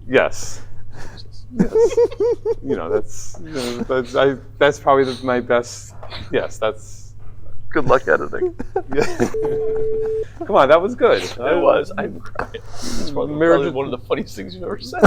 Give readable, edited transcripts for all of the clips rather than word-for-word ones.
Yes. That's probably my best. Yes, that's. Good luck editing. Come on, that was good. It was. I'm crying. It's probably one of the funniest things you've ever said.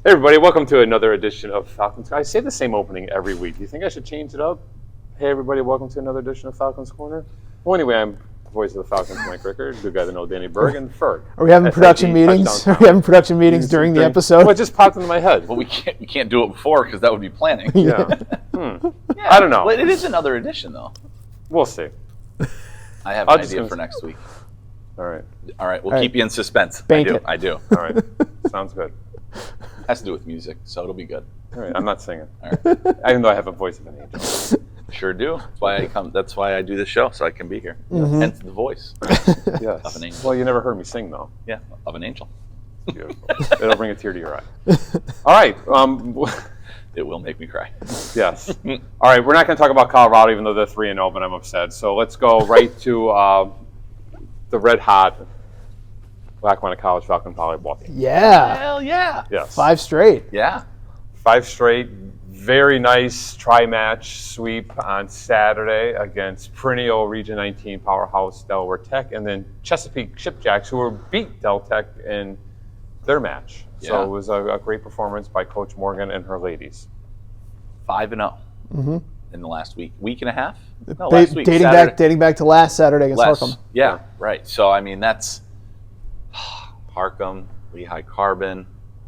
Hey everybody, welcome to another edition of Falcons. I say the same opening every week. Do you think I should change it up? Hey everybody, welcome to another edition of Falcons Corner. Well, anyway, I'm the voice of the Falcons, Mike Rickard, good guy to know Danny Berg, and Ferg. Are we having production meetings? Are we having production meetings during the episode? Well, it just popped into my head. Well, we can't do it before because that would be planning. Yeah. Yeah, I don't know. But it is another edition, though. We'll see. I have an idea for next week. All right. We'll keep you in suspense. Bank it. I do. All right. Sounds good. Has to do with music, so it'll be good. All right. I'm not singing. All right. Even though I have a voice of an angel. Sure do. That's why I do this show, so I can be here. Mm-hmm. Hence the voice. Yes. Of an angel. Well, you never heard me sing, though. Yeah, of an angel. Beautiful. It'll bring a tear to your eye. All right. It will make me cry. Yes. All right. We're not going to talk about Colorado, even though they're 3-0, but I'm upset. So let's go right to the red hot Lackawanna College Falcon volleyball team. Yeah. Hell yeah. Yes. 5 straight. Yeah. 5 straight. Very nice tri-match sweep on Saturday against perennial Region 19 powerhouse Delaware Tech, and then Chesapeake Shipjacks, who beat Del Tech in their match. Yeah. So it was a great performance by Coach Morgan and her ladies. 5-0 Mm-hmm. in the last week and a half. No, last week. Dating back to last Saturday against Harcum. Yeah, right. So I mean that's Harcum, Lehigh Carbon,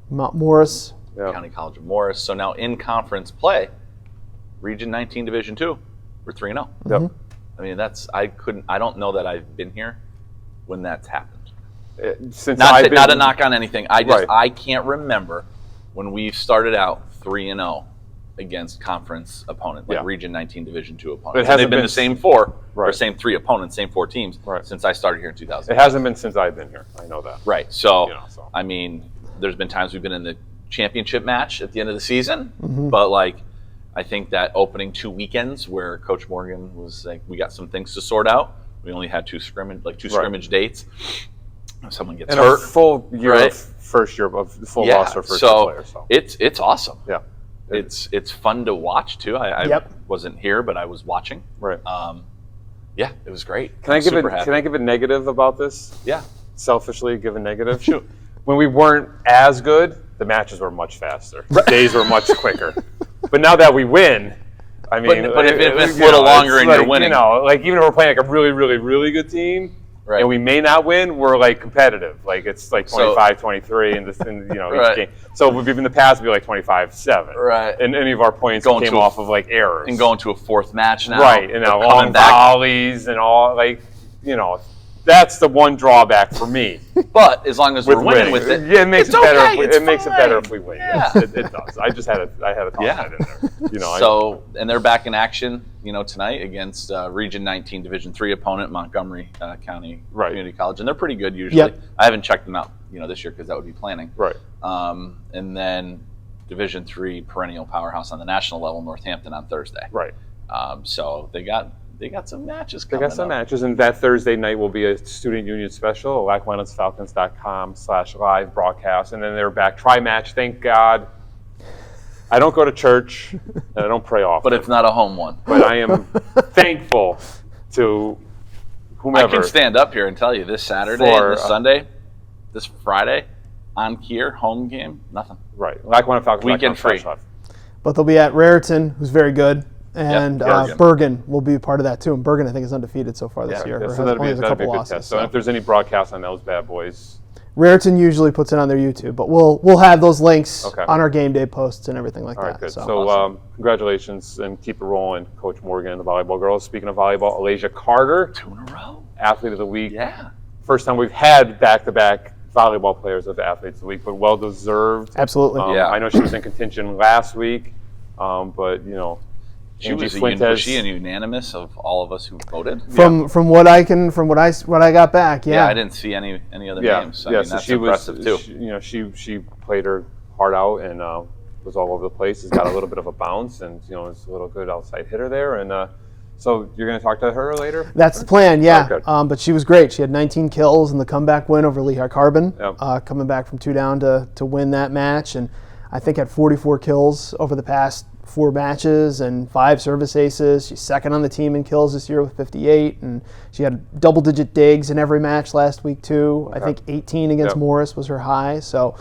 Mount Morris, County College of Morris. So now in conference play, Region 19 Division 2, we're 3-0. Yep. I mean I don't know that I've been here when that's happened. Not a knock on anything. I can't remember when we've started out 3-0 against conference opponent, like Region 19 Division 2 opponents. They've been the same four, or same 3 opponents, same 4 teams since I started here in 2000. It hasn't been since I've been here. I know that. Right. So, I mean, there's been times we've been in the championship match at the end of the season, but like, I think that opening 2 weekends where Coach Morgan was like, we got some things to sort out. We only had two scrimmage dates. Someone gets hurt. A full year of first year of full roster first year player. So it's awesome. Yeah. It's fun to watch too. I wasn't here, but I was watching. Right. Yeah, it was great. Can I give a negative about this? Yeah. Selfishly give a negative. Shoot. When we weren't as good, the matches were much faster. The days were much quicker. But now that we win, I mean, but if it's a little longer and you're winning, like even if we're playing like a really, really, really good team. Right. And we may not win, we're like competitive. Like it's like 25-23 each game. So we've in the past it'd be like 25-7. Right. And any of our points came off of like errors. And going to a 4th match now. Right. And now long volleys and all that's the one drawback for me. But as long as we're winning with it, it makes it better. It makes it better if we win. Yeah. It does. I had to toss that in there. So and they're back in action, tonight against Region 19 Division 3 opponent Montgomery County Community College, and they're pretty good usually. Yep. I haven't checked them out, this year because that would be planning. Right. And then Division 3 perennial powerhouse on the national level, Northampton on Thursday. Right. So they got some matches coming up. They got some matches, and that Thursday night will be a student union special, LackawannaFalcons.com/live broadcast, and then they're back tri-match. Thank God. I don't go to church, and I don't pray often. But it's not a home one. But I am thankful to whomever. I can stand up here and tell you this Saturday and this Sunday, this Friday, on Kier, home game, nothing. Right. Lackawanna Falcons. Weekend free. But they'll be at Raritan, who's very good. and Bergen will be part of that too. And Bergen, I think, is undefeated so far this year. Yeah, or so has only a that'd be couple a good losses. test. So if there's any broadcasts on those bad boys, Raritan usually puts it on their YouTube, but we'll have those links on our game day posts and everything like that. All right, good. So, awesome. Congratulations and keep it rolling, Coach Morgan, the volleyball girls. Speaking of volleyball, Alasia Carter, 2 in a row, Athlete of the Week. Yeah. First time we've had back-to-back volleyball players of the Athletes of the Week, but well deserved. Absolutely. I know she was in contention last week, but was she a unanimous of all of us who voted? From what I got back, yeah. I didn't see any other names. I mean, so that's she impressive too. She played her heart out and was all over the place. Has got a little bit of a bounce and is a little good outside hitter there. And so you're going to talk to her later? That's the plan, yeah. Oh, but she was great. She had 19 kills in the comeback win over Lehigh Carbon, coming back from 2 down to win that match, and I think had 44 kills over the past 4 matches and 5 service aces. She's second on the team in kills this year with 58, and she had double-digit digs in every match last week too. I think 18 against Morris was her high. So,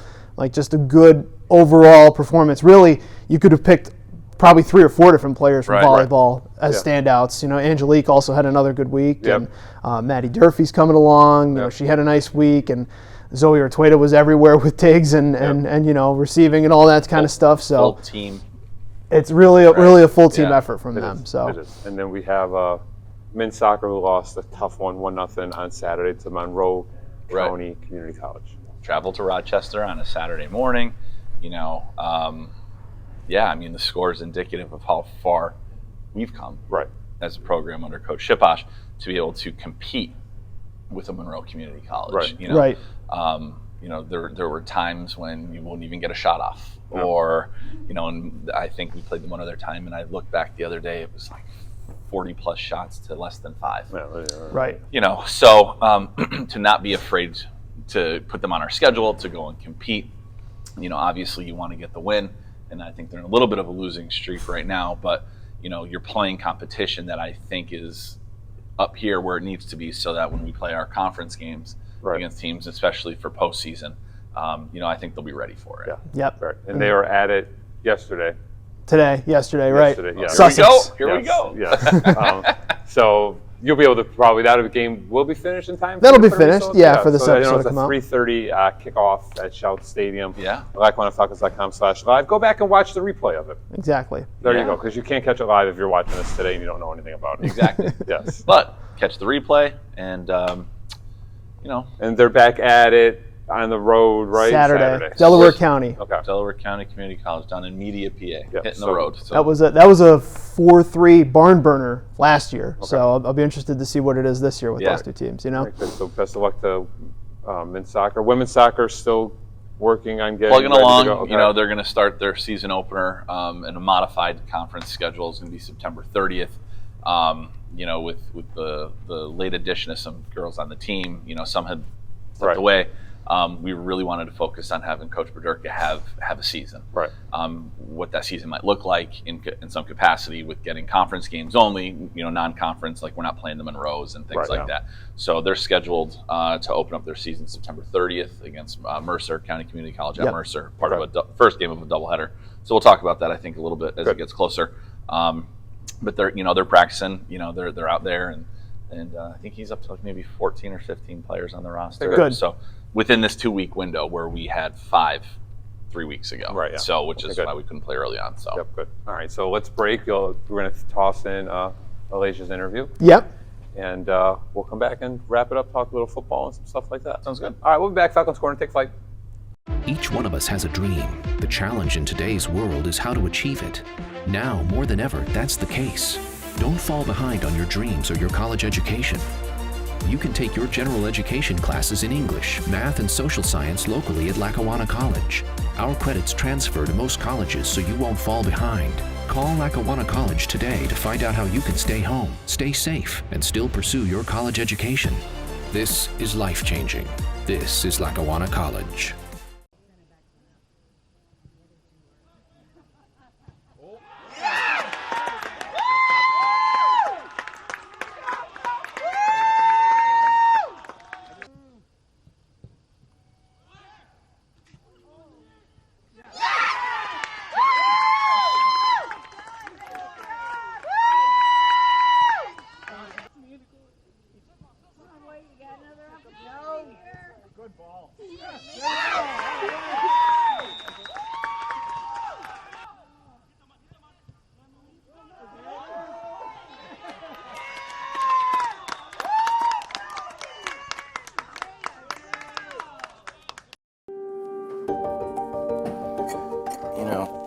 just a good overall performance. Really, you could have picked probably 3 or 4 different players from volleyball as standouts. Angelique also had another good week, and Maddie Durfee's coming along. She had a nice week, and Zoe Ortueda was everywhere with digs and receiving and all that kind of stuff. So full team. It's really a full team effort from them. So it is. And then we have men's soccer who lost a tough 1-0 on Saturday to Monroe County Community College. Traveled to Rochester on a Saturday morning. The score is indicative of how far we've come as a program under Coach Shiposh to be able to compete with a Monroe Community College. There were times when you wouldn't even get a shot off, or and I think we played them one other time, and I looked back the other day, it was like 40 plus shots to less than 5. So to not be afraid to put them on our schedule, to go and compete. Obviously you want to get the win, and I think they're in a little bit of a losing streak right now, but you're playing competition that I think is up here where it needs to be, so that when we play our conference games against teams, especially for postseason, I think they'll be ready for it. Yep. And they were at it yesterday. Yesterday, right. Yeah. Sussex. Here we go. So you'll be able to probably, that game will be finished in time? That'll be finished, for this episode to come out. It's a 3:30 kickoff at Shout Stadium. Yeah. LackawannaFalcons.com/live. Go back and watch the replay of it. Exactly. There you go, because you can't catch it live if you're watching this today and you don't know anything about it. Exactly. Yes. But catch the replay, and And they're back at it on the road, right? Saturday. Delaware County. Okay. Delaware County Community College down in Media, PA, hitting the road. So that was a 4-3 barn burner last year. Okay. So I'll be interested to see what it is this year with those 2 teams. So best of luck to men's soccer. Women's soccer still working on getting plugging along. Okay. They're going to start their season opener, and a modified conference schedule is going to be September 30th. With the late addition of some girls on the team, some had stepped away. We really wanted to focus on having Coach Berdurka have a season. Right. What that season might look like in some capacity, with getting conference games only, non-conference, like we're not playing the Monroes and things like that. So they're scheduled to open up their season September 30th against Mercer County Community College at Mercer, part of a first game of a doubleheader. So we'll talk about that, I think, a little bit as it gets closer. But they're practicing. They're out there, and I think he's up to like maybe 14 or 15 players on the roster. Good. So within this 2-week window, where we had 5 3 weeks ago. Right. Yeah. So which is why we couldn't play early on. So. Yep. Good. All right. So let's break. We're going to toss in Alasia's interview. Yep. And we'll come back and wrap it up. Talk a little football and some stuff like that. Sounds good. All right. We'll be back. Falcons Corner. Take flight. Each one of us has a dream. The challenge in today's world is how to achieve it. Now, more than ever, that's the case. Don't fall behind on your dreams or your college education. You can take your general education classes in English, math, and social science locally at Lackawanna College. Our credits transfer to most colleges, so you won't fall behind. Call Lackawanna College today to find out how you can stay home, stay safe, and still pursue your college education. This is life-changing. This is Lackawanna College.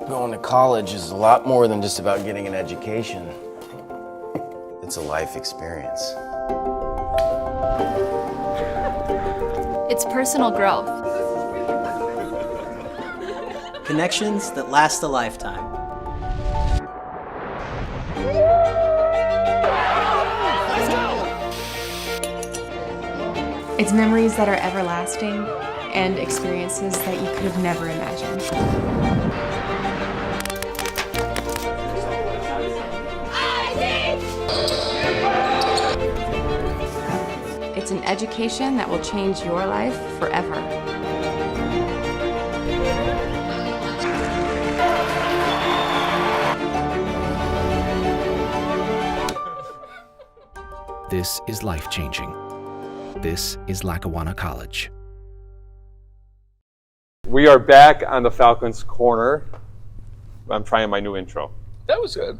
Going to college is a lot more than just about getting an education. It's a life experience. It's personal growth. Connections that last a lifetime. It's memories that are everlasting and experiences that you could have never imagined. It's an education that will change your life forever. This is life-changing. This is Lackawanna College. We are back on the Falcons corner. I'm trying my new intro. That was good.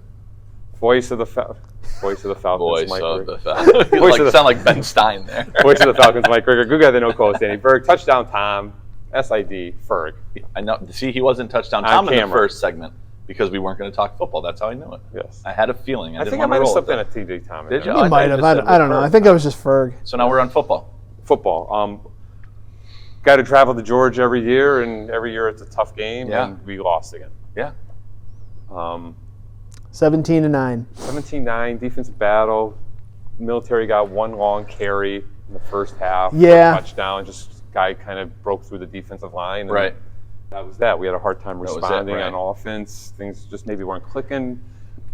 Voice of the Falcons. Voice of the Falcons. Sound like Ben Stein there. Voice of the Falcons, Mike Rieger. Good guy, the no quote, Danny Berg. Touchdown Tom. SID, Ferg. I know. See, he wasn't touchdown Tom in the first segment because we weren't going to talk football. That's how I knew it. Yes. I had a feeling. I think I might have slipped in a TJ Tom. Did you? You might have. I don't know. I think I was just Ferg. So now we're on football. Football. Got to travel to Georgia every year, and every year it's a tough game, and we lost again. Yeah. 17-9. 17-9, defensive battle. Military got one long carry in the first half. Yeah. Touchdown. Just guy kind of broke through the defensive line. Right. That was that. We had a hard time responding on offense. Things just maybe weren't clicking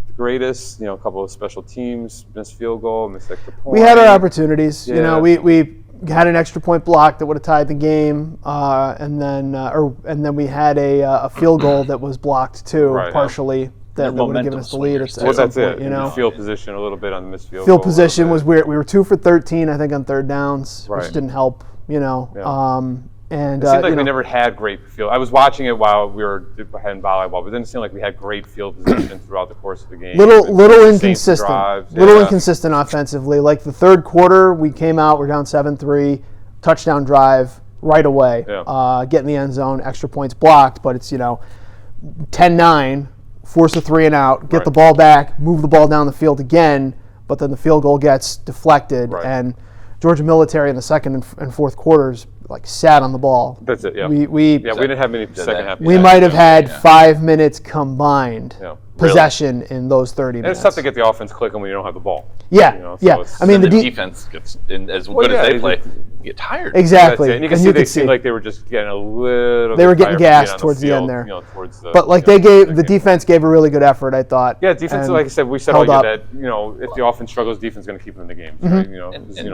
the greatest. A couple of special teams, missed field goal, missed extra point. We had our opportunities. Yeah. We had an extra point block that would have tied the game, and then we had a field goal that was blocked too, partially. That would have given us the lead. That's it. Field position a little bit on the missed field goal. Field position was weird. We were 2 for 13, I think, on third downs, which didn't help. And it seemed like we never had great field. I was watching it while we were in volleyball, but it didn't seem like we had great field position throughout the course of the game. Little inconsistent. Inconsistent offensively. Like the third quarter, we came out, we're down 7-3, touchdown drive right away. Get in the end zone, extra points blocked, but it's 10-9, force a 3 and out, get the ball back, move the ball down the field again, but then the field goal gets deflected and Georgia Military in the second and fourth quarters sat on the ball. That's it. Yeah. We didn't have many second half. We might have had 5 minutes combined possession in those 30 minutes. And it's tough to get the offense clicking when you don't have the ball. Yeah. I mean, the defense gets as good as they play. You get tired. Exactly. And you can see they seemed like they were just getting a little. They were getting gassed towards the end there. But the defense gave a really good effort, I thought. Yeah, defense. Like I said, we said all year that if the offense struggles, defense is going to keep them in the games. Right?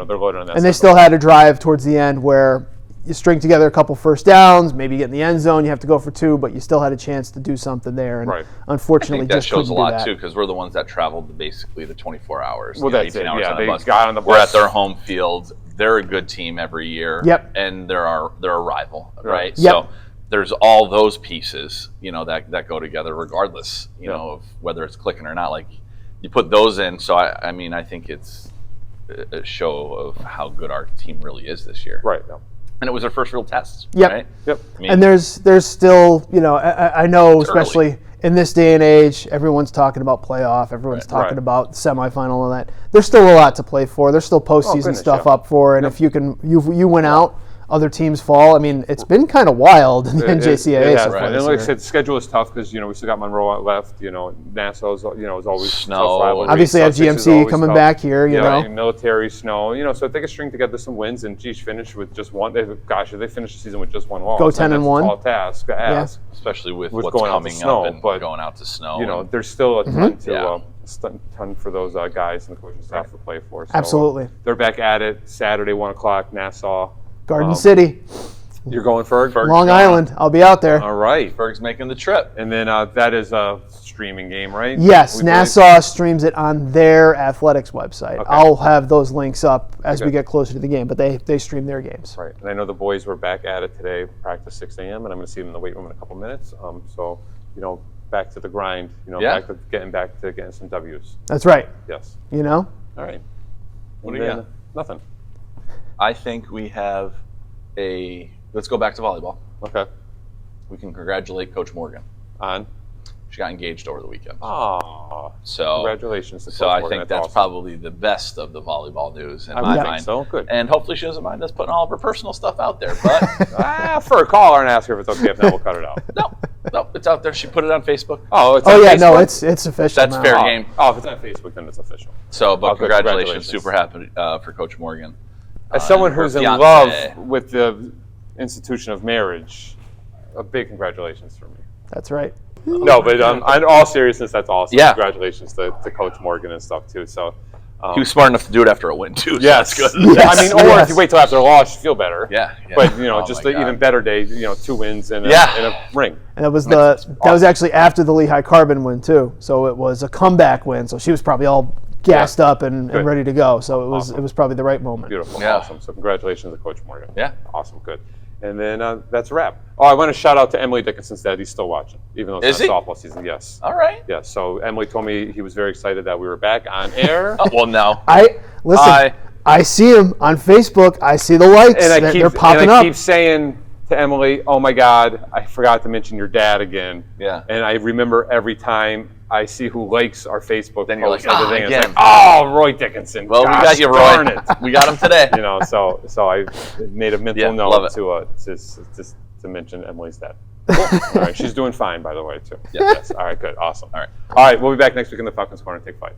They're loaded on that. And they still had a drive towards the end where you string together a couple first downs, maybe get in the end zone, you have to go for 2, but you still had a chance to do something there. And unfortunately, I think that shows a lot too, because we're the ones that traveled basically the 24 hours. Well, that's 18 it. hours on They the bus. got on the bus. We're at their home field. They're a good team every year. Yep. And they're a rival, right? Yep. So there's all those pieces, that go together, regardless, of whether it's clicking or not. Like you put those in. So I mean, I think it's a show of how good our team really is this year. Right. Yeah. And it was our first real test. Yep. Right? Yep. I mean, and there's still, I know, especially in this day and age, everyone's talking about playoff, everyone's talking about semifinal and that. There's still a lot to play for. There's still postseason stuff up for, and if you win out, other teams fall. I mean, it's been kind of wild in the NJCAA so far. And like I said, the schedule is tough because we still got Monroe left. Nassau's is always snow. Tough rivalry. Obviously, have GMC coming back here. Military snow. So if they can string together some wins and finish with just one. If they finish the season with just one loss, go 10-1. Tall task to ask, especially with what's what's going coming snow, up and going out to snow. There's still a ton ton for those guys and the coaching staff to play for. So, absolutely. They're back at it Saturday, 1:00, Nassau. Garden City. You're going Ferg? Long Island. I'll be out there. All right. Ferg's making the trip. And then that is a streaming game, right? Yes. Nassau streams it on their athletics website. Okay. I'll have those links up as we get closer to the game, but they stream their games. Right. And I know the boys were back at it today, practice 6 a.m., and I'm going to see them in the weight room in a couple minutes. So, back to the grind, back to getting some W's. That's right. Yes. All right. What do you got? Nothing. I think we have let's go back to volleyball. Okay. We can congratulate Coach Morgan. On? She got engaged over the weekend. Oh, so congratulations to So Coach I Morgan. think that's awesome. probably the best of the volleyball news in I my would mind. think so. Good. And hopefully she doesn't mind us putting all of her personal stuff out there. But For a caller and ask her if it's okay. If not, we'll cut it out. no, it's out there. She put it on Facebook. Oh, it's on yeah, Facebook? no, it's official. That's now. fair game. Oh, if it's on Facebook, then it's official. So, but good. congratulations. Super happy for Coach Morgan. As someone who's in love with the institution of marriage, a big congratulations for me. That's right. No, but in all seriousness, that's awesome. Yeah. Congratulations to Coach Morgan and stuff too. So he was smart enough to do it after a win too. So yes, that's good. Yes, I mean, or if you wait till after a loss, you feel better. Yeah. But just an even better day. 2 wins and a ring. And it was that was actually after the Lehigh Carbon win too. So it was a comeback win. So she was probably all gassed up and ready to go. So it was probably the right moment. Beautiful, awesome. So congratulations to Coach Morgan. Yeah, awesome, good. And then that's a wrap. Oh, I want to shout out to Emily Dickinson's dad. He's still watching, even though it's not softball season. Yes. All right. Yes. So Emily told me he was very excited that we were back on air. Well, no. I see him on Facebook. I see the likes. And they're popping up. I keep saying to Emily, "Oh my God, I forgot to mention your dad again." Yeah. And I remember every time I see who likes our Facebook then you're posts, like, everything. again. It's like, Roy Dickinson. Well, gosh, we got you, Roy. darn it. We got him today. So I made a mental note to mention Emily's dad. Cool. All right, she's doing fine, by the way, too. Yeah. Yes. All right, good, awesome. All right. All right, we'll be back next week in the Falcons Corner. Take 5.